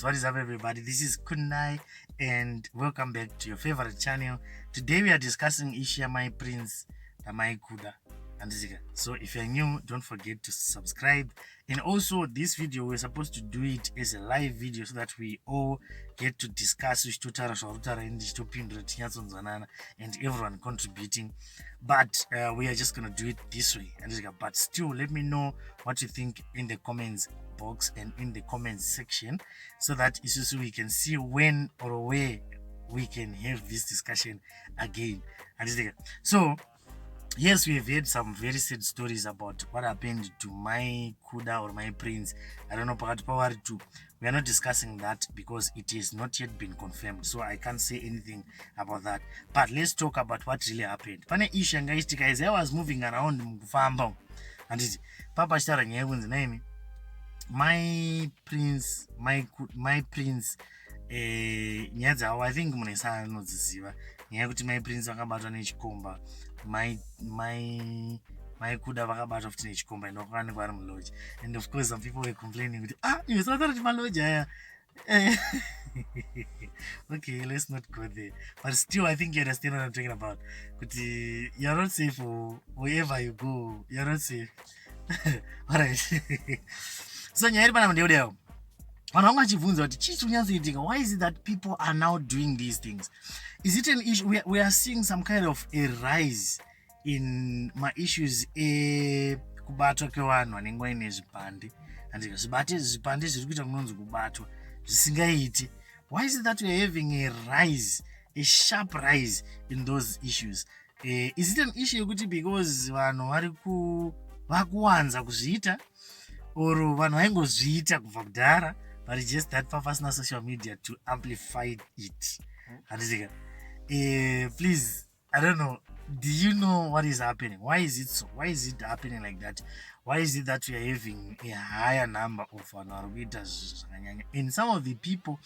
What is up, everybody? This is Kunai, and welcome back to your favorite channel. Today we are discussing Ishia My Prince Namai Kuda. So if you're new, don't forget to subscribe. And also, this video we're supposed to do it as a live video so that we all get to discuss and everyone contributing. But we are just gonna do it this way. But still, let me know what you think in the comments box and in the comments section, so that we can see when or where we can have this discussion again. So yes, we have heard some very sad stories about what happened to my Kuda or my prince. I don't know, we are not discussing that because it has not yet been confirmed, so I can't say anything about that. But let's talk about what really happened. Pane issue yangaitika as I was moving around mukufamba anditi papa chitara nyaya yekunzi naimi my prince nyaya dzavo I think munesa anodziziva nyaya yekuti my prince vakabatwa nechikomba, my Kuda vakabatwa futi nechikomba and vakawanikwa vari muloji, and of course some people were complaining kuti you saw that maloji aya. Okay, let's not go there, but still I think you understand what I'm talking about. Kuti you're not safe wherever you go, you're not safe. Alright. So nyaya iri pana mudeudewo vanhu vanga vachibvunza kuti chii chinyatsoitika. Why is it that people are now doing these things? Is it an issue? We are seeing some kind of a rise in issues kubatwa kwevanhu vanenge vaine zvipande, zvipande zviri kuita kunonzi kubatwa zvisingaiti. Why is it that we are having a sharp rise in those issues? Is it an issue yekuti because vanhu vakuwanza kuzviita, or vanhu vaingozviita kubva kudhara, but it's just that pasina social media to amplify it? Please, I don't know, do you know what is happening? Why is it so? Why is it happening like that? Why is it that we are having a higher number of vanhu? And some of the people,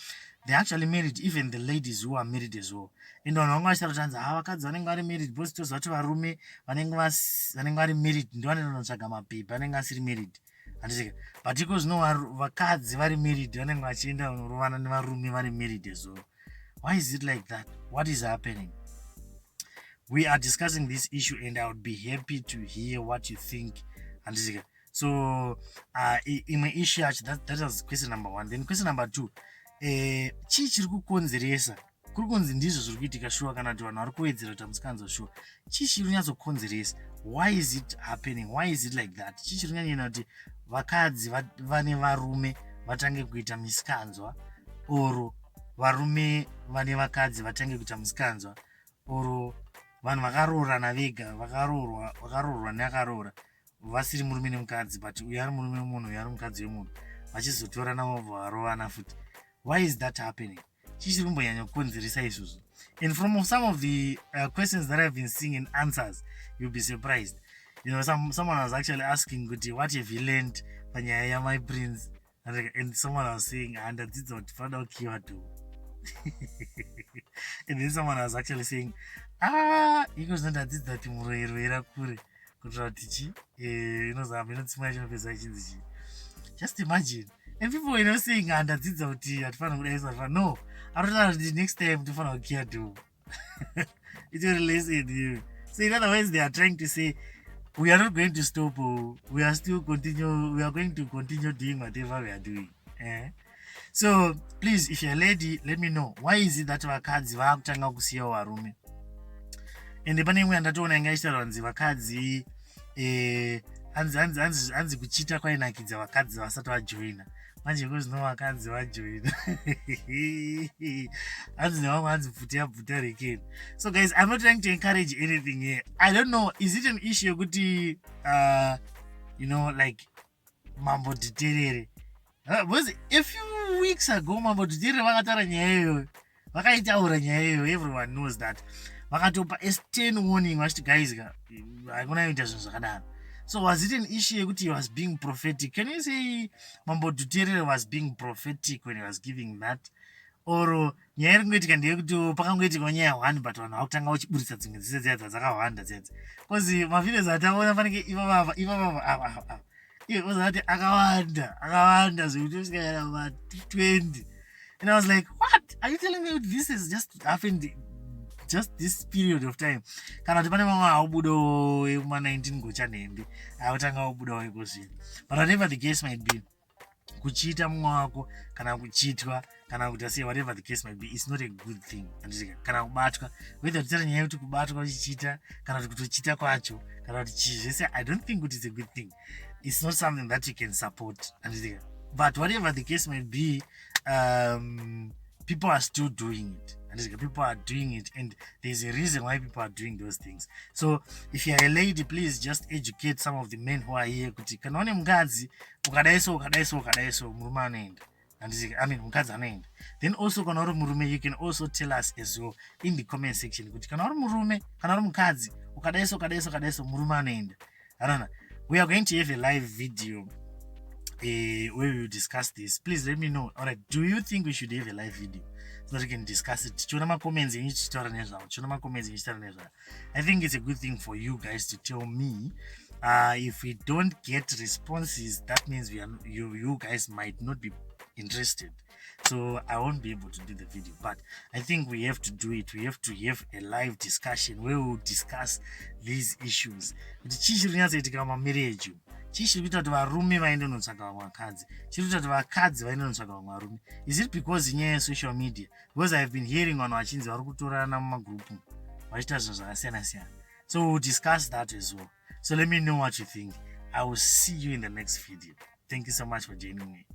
they actually married, even the ladies who are married as well. And vanhu vanga vachitaura vakadzi vanenge vari married, because toziva kuti varume vanenge vari married ndo vanotsvaga mapepa anenge asiri married. But because no vakadzi vari married vanenge vachienda kunorovana nevarume vari married as well. Why is it like that? What is happening? We are discussing this issue, and I would be happy to hear what you think. So in my issue, that was question number 1. Then question number 2, chii chiri kukonzeresa? Kuri kunzi ndizvo zviri kuitika shuwa kana kuti vanhu vari kuwedzera kuti hamusikanzwa shuwa? Chii chiri kunyatsokonzeresa? Why is it happening? Why is it like that? Chii chiri kunyanya kuti vakadzi vane varume vatange kuita misikanzwa, oro varume vane vakadzi vatange kuita misikanzwa, oro vanhu vakaroorana vega, vakaroorwa neakaroora, vasiri murume nemukadzi, but uyu ari murume wemunhu, uyu ari mukadzi wemunhu, vachizotorana vobva varovana futi? Why is that happening? Chii chiri kumbonyanya kukonzeresa izvozvo? And from some of the questions that I've been seeing in answers, you'll be surprised. Someone was actually asking kuti what have you learned panyaya yamai prince, and someone was saying handadzidza kuti fada kukiwa tu. And then someone was actually saying iko zvinondadzidza kuti muroero irakure kuitira kuti chi inozohamba inotsimwa chinopedza ichinzi chi. Just imagine. And people were saying handadzidza kuti hatifanira kudaisa, no, aritotaura kuti next time tofanira kukiya tu. It will listen you. So in other words, they are trying to say we are not going to stop, we are going to continue doing whatever we are doing. So please, if you're a lady, let me know, why is it that vakadzi vakutanga kusiyawo varume? And pane imwe andatoona inga ichitaura kunzi vakadzi hanzi kuchita kwainakidza vakadzi vasati vajoina. Manje kuzino vakadzi vajoina. Hanzi nevamwe hanzi bvuta rekeni. So guys, I'm not trying to encourage anything here. I don't know, is it an issue yekuti like mambo dhiterere? Because a few weeks ago mambo dhiterere vakataura nyaya iyoyo, vakaitaura nyaya iyoyo, everyone knows that. Vakatopa S10 warning vachiti guys, hakuna kuita zvinhu zvakadaro. So was it an issue yekuti he was being prophetic? Can you say mambo dhiterere was being prophetic when he was giving that? Or nyaya iri kungoitika ndeyekuti pakangoitika nyaya 1, but vanhu vakutanga vachiburitsa dzimwe dzese dziya dzakawanda dzedzi. Because mavhidios ataona panenge ivavava uzati akawanda zvekuti usikaera 20 And I was like, what? Are you telling me this has just happened just this period of time? Kana kuti pane mamwe aubudawo ekuma-19 gochanembe akutanga aubudawo ekuzvino. But whatever the case might be, kuchita mumwe wako kana kuchitwa kana kuti say whatever the case might be, it's not a good thing. Kana kubatwa, whether titara nyaya kuti kubatwa uchichita kana kuti kutochita kwacho kana kuti chizvese, I don't think it's a good thing. It's not something that you can support. But whatever the case might be, people are still doing it. People are doing it, and there's a reason why people are doing those things. So if you're a lady, please just educate some of the men who are here kuti kana une mukadzi ukadaiso murume anoenda. I mean mukadzi anoenda. Then also kana uri murume, you can also tell us as well in the comment section kuti kana uri murume kana uri mukadzi ukadaiso murume anoenda. I don't know. We are going to have a live video where we will discuss this. Please let me know. Alright, do you think we should have a live video so that we can discuss it? I think it's a good thing for you guys to tell me. If we don't get responses, that means you guys might not be interested. So I won't be able to do the video, but I think we have to do it. We have to have a live discussion where we will discuss these issues. Chichiri kuita kuti varume vaende kunotsvaga vamwe vakadzi, chiri kuita kuti vakadzi vaende kunotsvaga vamwe varume. Is it because inyaya yesocial media? Because I've been hearing vanhu vachinzi vari kutorana mumagrupu vachiita zvinhu zvakasiyana siyana. So we'll discuss that as well. So let me know what you think. I will see you in the next video. Thank you so much for joining me.